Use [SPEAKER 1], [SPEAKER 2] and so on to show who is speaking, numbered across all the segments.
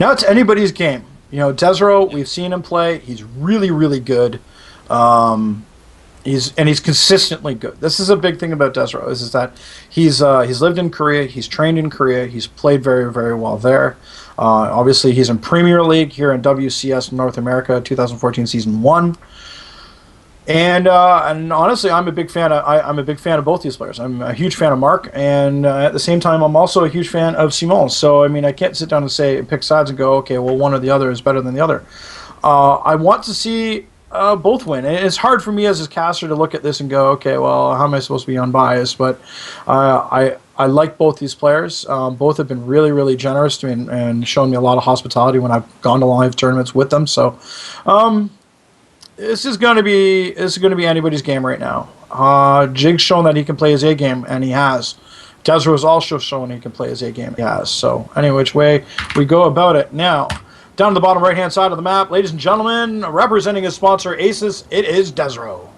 [SPEAKER 1] Now it's anybody's game. You know, desRow, we've seen him play. He's really, really good. Um, he's consistently good. This is a big thing about desRow is that he's lived in Korea, he's trained in Korea, he's played very, very well there. Obviously, he's in Premier League here in WCS North America, 2014 season one. And honestly, I'm a big fan of both these players. I'm a huge fan of Mark, and at the same time, I'm also a huge fan of Simon. So I mean, I can't sit down and say pick sides and go, okay, well, one or the other is better than the other. I want to see both win. And it's hard for me as a caster to look at this and go, okay, well, how am I supposed to be unbiased? But I like both these players. Both have been really, really generous to me and shown me a lot of hospitality when I've gone to live tournaments with them. So. This is going to be anybody's game right now. Jig's shown that he can play his A game, and he has. desRow has also shown he can play his A game. He has. So any which way we go about it. Now, down to the bottom right-hand side of the map, ladies and gentlemen, representing his sponsor, Asus, it is desRow.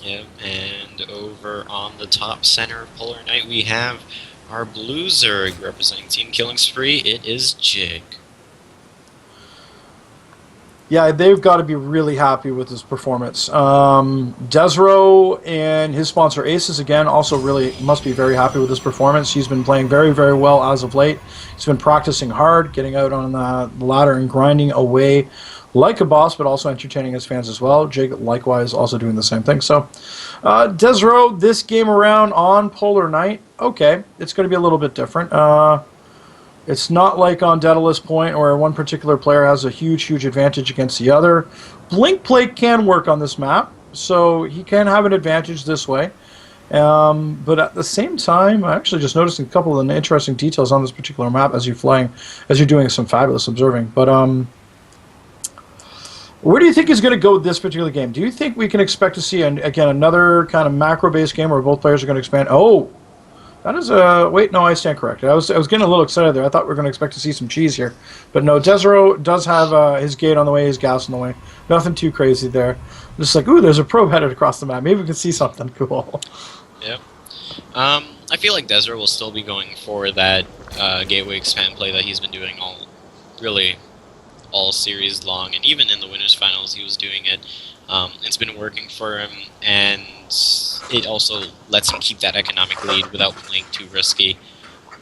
[SPEAKER 2] Yep, and over on the top center of Polar Knight, we have our Blue Zerg representing Team Killing Spree. It is Jig.
[SPEAKER 1] Yeah, they've got to be really happy with his performance. desRow and his sponsor Asus, again, also really must be very happy with his performance. He's been playing very, very well as of late. He's been practicing hard, getting out on the ladder and grinding away like a boss, but also entertaining his fans as well. Jig, likewise, also doing the same thing. So, desRow, this game around on Polar Knight, okay, it's going to be a little bit different. It's not like on Daedalus Point where one particular player has a huge, huge advantage against the other. Blink Plate can work on this map, so he can have an advantage this way. But at the same time, I actually just noticed a couple of the interesting details on this particular map as you're doing some fabulous observing. But where do you think he's going to go with this particular game? Do you think we can expect to see, again, another kind of macro-based game where both players are going to expand? Oh! That is wait, no, I stand corrected. I was getting a little excited there. I thought we were going to expect to see some cheese here. But no, desRow does have his gate on the way, his gas on the way. Nothing too crazy there. Just like, ooh, there's a probe headed across the map. Maybe we can see something cool.
[SPEAKER 2] Yep. I feel like desRow will still be going for that gateway expand play that he's been doing all series long, and even in the winners finals he was doing it. It's been working for him, and it also lets him keep that economic lead without playing too risky,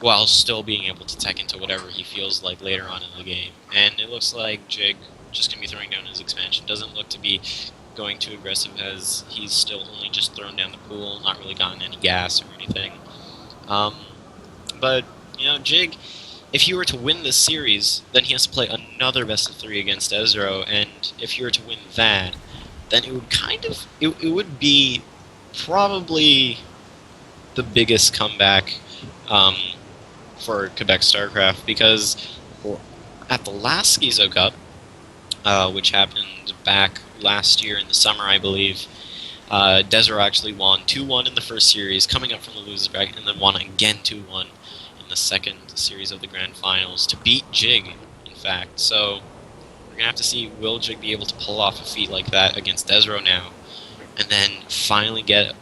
[SPEAKER 2] while still being able to tech into whatever he feels like later on in the game. And it looks like Jig just going to be throwing down his expansion. Doesn't look to be going too aggressive, as he's still only just thrown down the pool, not really gotten any gas or anything. But, you know, Jig, if he were to win this series, then he has to play another best of 3 against desRow, and if he were to win that, then it would it would be probably the biggest comeback for Quebec StarCraft, because at the last Skyzo Cup, which happened back last year in the summer, I believe, desRow actually won 2-1 in the first series, coming up from the loser's bracket, and then won again 2-1 in the second series of the Grand Finals to beat Jig, in fact. So we're going to have to see, will Jig be able to pull off a feat like that against desRow now, and then finally get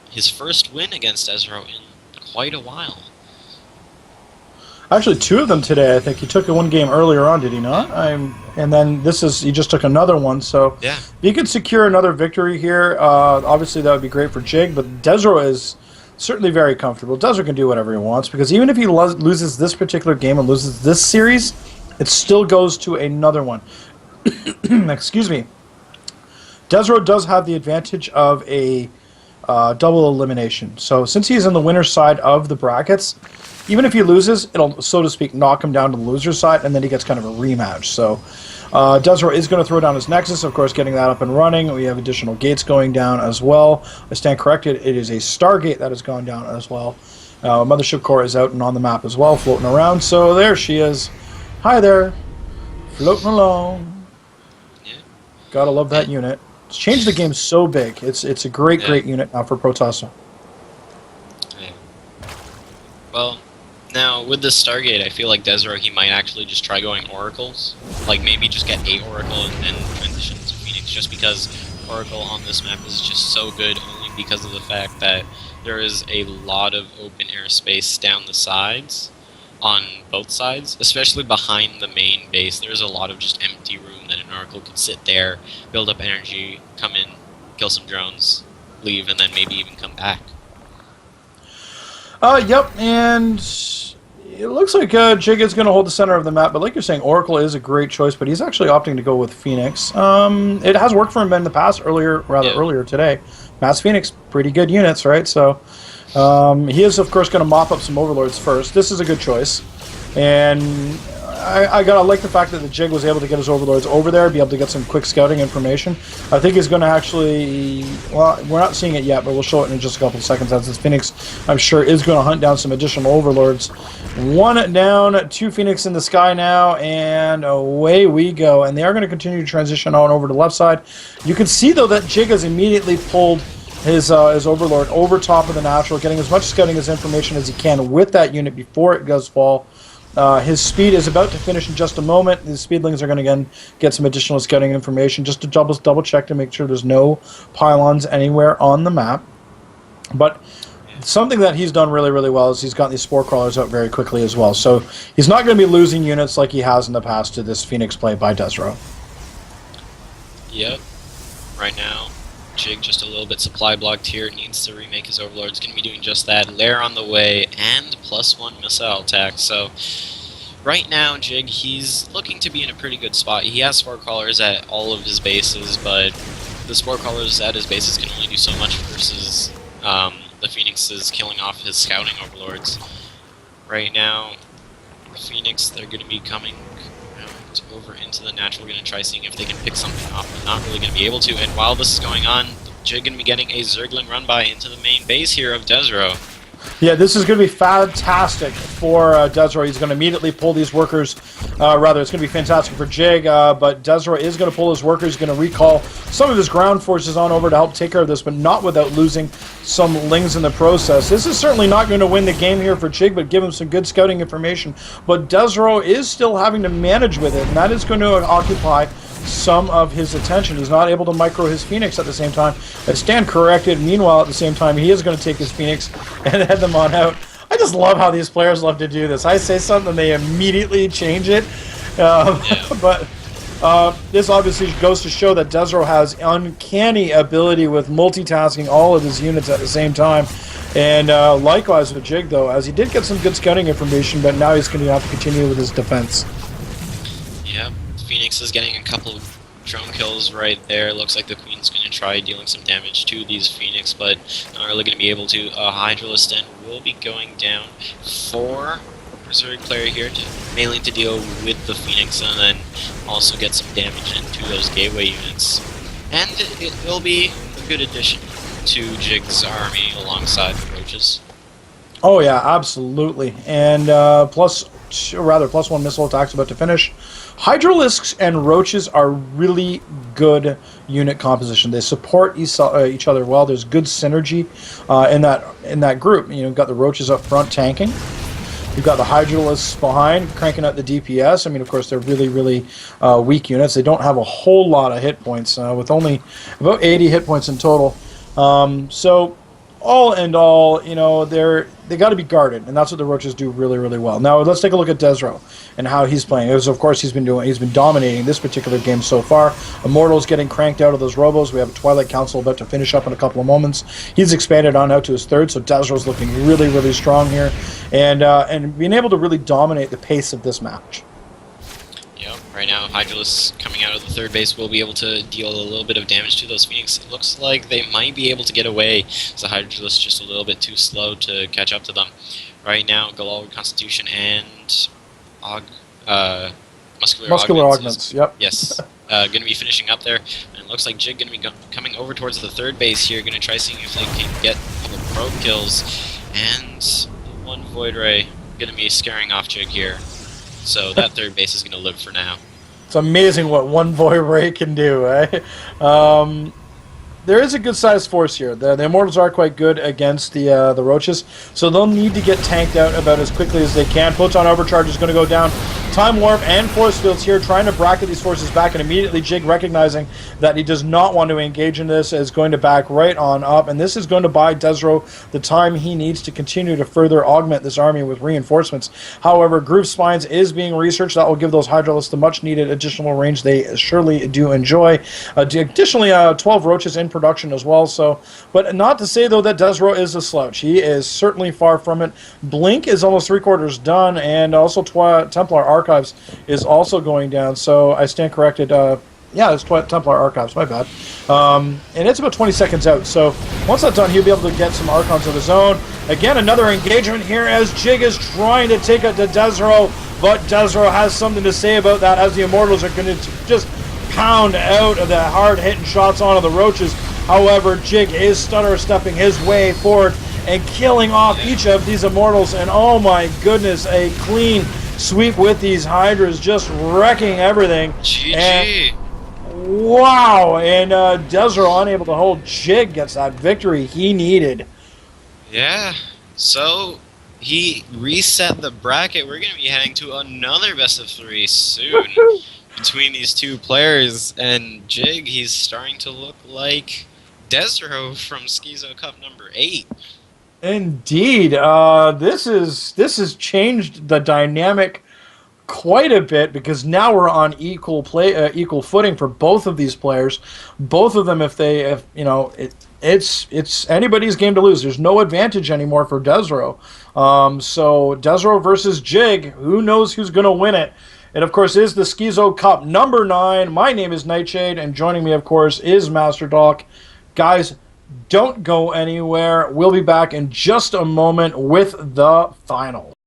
[SPEAKER 2] his first win against desRow in quite a while.
[SPEAKER 1] Actually, 2 of them today, I think. He took one game earlier on, did he not? And then he just took another one, so
[SPEAKER 2] yeah.
[SPEAKER 1] If he could secure another victory here, obviously that would be great for Jig, but desRow is certainly very comfortable. desRow can do whatever he wants, because even if he loses this particular game and loses this series, it still goes to another one. Excuse me. desRow does have the advantage of a double elimination. So since he's in the winner's side of the brackets, even if he loses, it'll, so to speak, knock him down to the loser's side, and then he gets kind of a rematch. So desRow is going to throw down his Nexus, of course, getting that up and running. We have additional gates going down as well. I stand corrected. It is a Stargate that has gone down as well. Mothership Core is out and on the map as well, floating around. So there she is. Hi there. Floating along.
[SPEAKER 2] Yeah.
[SPEAKER 1] Gotta love that unit. It's changed the game so big. It's a great unit now for Protassa.
[SPEAKER 2] Yeah. Well, now with the Stargate, I feel like desRow, he might actually just try going Oracles. Like maybe just get a Oracle and then transition to Phoenix, just because Oracle on this map is just so good, only because of the fact that there is a lot of open airspace down the sides. on both sides, especially behind the main base. There's a lot of just empty room that an Oracle could sit there, build up energy, come in, kill some drones, leave, and then maybe even come back.
[SPEAKER 1] Yep, and it looks like Jig is going to hold the center of the map, but like you're saying, Oracle is a great choice, but he's actually opting to go with Phoenix. It has worked for him in the past, earlier today. Mass Phoenix, pretty good units, right? So he is, of course, going to mop up some Overlords first. This is a good choice, and I gotta like the fact that the Jig was able to get his Overlords over there, be able to get some quick scouting information. I think he's going to actually, well, we're not seeing it yet, but we'll show it in just a couple of seconds as this Phoenix, I'm sure, is going to hunt down some additional Overlords. One down, 2 Phoenix in the sky now, and away we go. And they are going to continue to transition on over to the left side. You can see, though, that Jig has immediately pulled his Overlord over top of the natural, getting as much scouting as information as he can with that unit before it does fall. His speed is about to finish in just a moment. The speedlings are going to again get some additional scouting information just to double check to make sure there's no pylons anywhere on the map. But something that he's done really, really well is he's got these spore crawlers out very quickly as well. So he's not going to be losing units like he has in the past to this Phoenix play by desRow.
[SPEAKER 2] Yep. Right now, Jig just a little bit supply blocked here, needs to remake his Overlords, going to be doing just that. Lair on the way, and +1 missile attack. So right now, Jig, he's looking to be in a pretty good spot. He has Spore Crawlers at all of his bases, but the Spore Crawlers at his bases can only do so much versus the Phoenixes killing off his scouting Overlords. Right now, Phoenix, they're going to be coming over into the natural, going to try seeing if they can pick something off, but not really going to be able to. And while this is going on, Jig going to be getting a Zergling run by into the main base here of desRow.
[SPEAKER 1] Yeah, this is going to be fantastic for desRow. He's going to immediately pull these workers. It's going to be fantastic for Jig, but desRow is going to pull his workers. He's going to recall some of his ground forces on over to help take care of this, but not without losing some lings in the process. This is certainly not going to win the game here for Jig, but give him some good scouting information. But desRow is still having to manage with it, and that is going to occupy some of his attention. He's not able to micro his Phoenix at the same time. I stand corrected. Meanwhile, at the same time, he is going to take his Phoenix and head them on out. I just love how these players love to do this. I say something, they immediately change it. But this obviously goes to show that desRow has uncanny ability with multitasking all of his units at the same time. And likewise with Jig, though, as he did get some good scouting information, but now he's going to have to continue with his defense.
[SPEAKER 2] Yep. Phoenix is getting a couple of drone kills right there. Looks like the Queen's going to try dealing some damage to these Phoenix, but not really going to be able to. Hydralist then will be going down for Berserk player here, mainly to deal with the Phoenix and then also get some damage into those gateway units. And it will be a good addition to Jig's army alongside the Roaches.
[SPEAKER 1] Oh yeah, absolutely. And +1 missile attack's about to finish. Hydralisks and Roaches are really good unit composition. They support each other well. There's good synergy in that group. You know, you've got the Roaches up front tanking. You've got the Hydralisks behind cranking out the DPS. I mean, of course, they're really, really weak units. They don't have a whole lot of hit points, with only about 80 hit points in total. So all in all, you know, they got to be guarded, and that's what the Roaches do really, really well. Now let's take a look at desRow and how he's playing. As of course he's been dominating this particular game so far. Immortal's getting cranked out of those robos. We have a Twilight Council about to finish up in a couple of moments. He's expanded on out to his third, so desRow's looking really, really strong here, and being able to really dominate the pace of this match.
[SPEAKER 2] Yep, right now Hydralisk coming out of the third base will be able to deal a little bit of damage to those Phoenix. It looks like they might be able to get away, so Hydralisk just a little bit too slow to catch up to them. Right now, Galal Constitution and
[SPEAKER 1] Muscular Augments, yep.
[SPEAKER 2] Yes, going to be finishing up there, and it looks like Jig going to be coming over towards the third base here, going to try seeing if they can get a couple probe kills, and one Void Ray going to be scaring off Jig here. So that third base is going to live for now.
[SPEAKER 1] It's amazing what one Void Ray can do, eh? There is a good-sized force here. The Immortals are quite good against the Roaches, so they'll need to get tanked out about as quickly as they can. Photon Overcharge is going to go down Time Warp and Force Fields here, trying to bracket these forces back, and immediately Jig, recognizing that he does not want to engage in this, is going to back right on up, and this is going to buy desRow the time he needs to continue to further augment this army with reinforcements. However, Groove Spines is being researched. That will give those Hydralisks the much-needed additional range they surely do enjoy. Additionally, 12 Roaches in production as well, so, but not to say, though, that desRow is a slouch. He is certainly far from it. Blink is almost 3/4 done, and also Templar Archives is also going down, so I stand corrected. Yeah, it's Templar Archives, my bad. And it's about 20 seconds out, so once that's done, he'll be able to get some Archons of his own. Again, another engagement here as Jig is trying to take out the desRow, but desRow has something to say about that, as the Immortals are going to just pound out of the hard-hitting shots onto the Roaches. However, Jig is stutter-stepping his way forward and killing off each of these Immortals, and oh my goodness, a clean sweep with these Hydras, just wrecking everything.
[SPEAKER 2] GG.
[SPEAKER 1] And, wow, and desRow, unable to hold Jig, gets that victory he needed.
[SPEAKER 2] Yeah, so he reset the bracket. We're going to be heading to another best of 3 soon between these two players, and Jig, he's starting to look like desRow from Skyzo Cup number 8.
[SPEAKER 1] Indeed, this has changed the dynamic quite a bit, because now we're on equal footing for both of these players. Both of them, if you know, it's anybody's game to lose. There's no advantage anymore for desRow. So desRow versus Jig, who knows who's going to win it? It, of course, is the Skyzo Cup number 9. My name is Nightshade, and joining me, of course, is Master Doc. Guys, don't go anywhere. We'll be back in just a moment with the final.